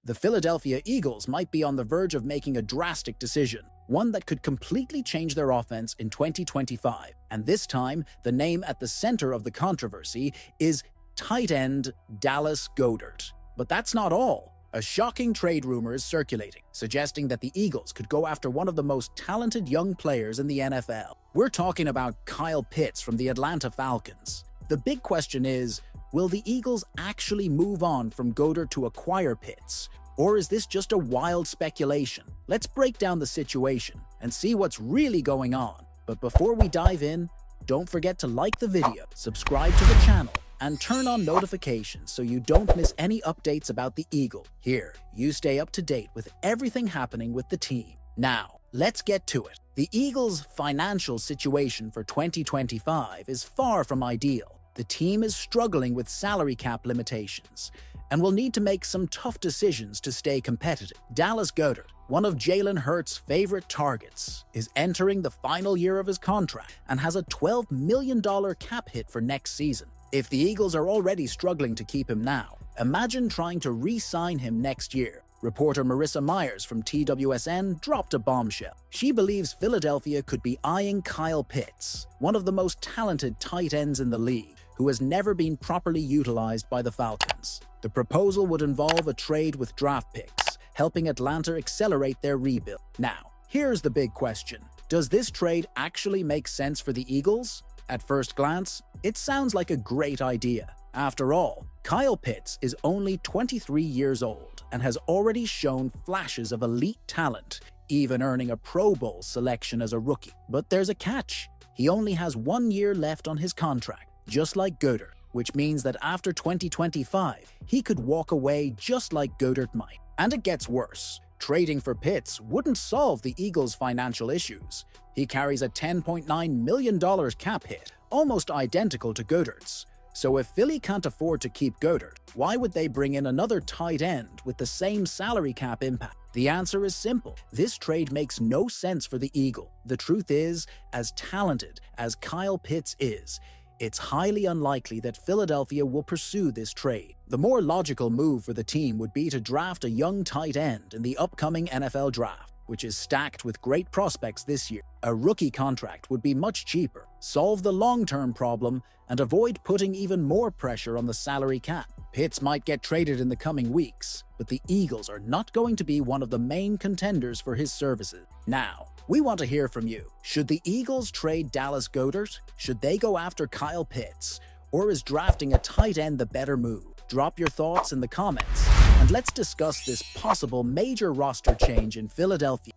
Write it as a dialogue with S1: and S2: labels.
S1: The Philadelphia Eagles might be on the verge of making a drastic decision, one that could completely change their offense in 2025. And this time, the name at the center of the controversy is tight end Dallas Goedert. But that's not all. A shocking trade rumor is circulating, suggesting that the Eagles could go after one of the most talented young players in the NFL. We're talking about Kyle Pitts from the Atlanta Falcons. The big question is, will the Eagles actually move on from Goedert to acquire Pitts? Or is this just a wild speculation? Let's break down the situation and see what's really going on. But before we dive in, don't forget to like the video, subscribe to the channel, and turn on notifications so you don't miss any updates about the Eagle. Here, you stay up to date with everything happening with the team. Now, let's get to it. The Eagles' financial situation for 2025 is far from ideal. The team is struggling with salary cap limitations and will need to make some tough decisions to stay competitive. Dallas Goedert, one of Jalen Hurts' favorite targets, is entering the final year of his contract and has a $12 million cap hit for next season. If the Eagles are already struggling to keep him now, imagine trying to re-sign him next year. Reporter Marissa Myers from TWSN dropped a bombshell. She believes Philadelphia could be eyeing Kyle Pitts, one of the most talented tight ends in the league, who has never been properly utilized by the Falcons. The proposal would involve a trade with draft picks, helping Atlanta accelerate their rebuild. Now, here's the big question. Does this trade actually make sense for the Eagles? At first glance, it sounds like a great idea. After all, Kyle Pitts is only 23 years old and has already shown flashes of elite talent, even earning a Pro Bowl selection as a rookie. But there's a catch. He only has 1 year left on his contract, just like Goedert, which means that after 2025, he could walk away just like Goedert might. And it gets worse. Trading for Pitts wouldn't solve the Eagles' financial issues. He carries a $10.9 million cap hit, almost identical to Goedert's. So if Philly can't afford to keep Goedert, why would they bring in another tight end with the same salary cap impact? The answer is simple. This trade makes no sense for the Eagle. The truth is, as talented as Kyle Pitts is, it's highly unlikely that Philadelphia will pursue this trade. The more logical move for the team would be to draft a young tight end in the upcoming NFL draft, which is stacked with great prospects this year. A rookie contract would be much cheaper, solve the long-term problem, and avoid putting even more pressure on the salary cap. Pitts might get traded in the coming weeks, but the Eagles are not going to be one of the main contenders for his services. Now, we want to hear from you. Should the Eagles trade Dallas Goedert? Should they go after Kyle Pitts? Or is drafting a tight end the better move? Drop your thoughts in the comments, and let's discuss this possible major roster change in Philadelphia.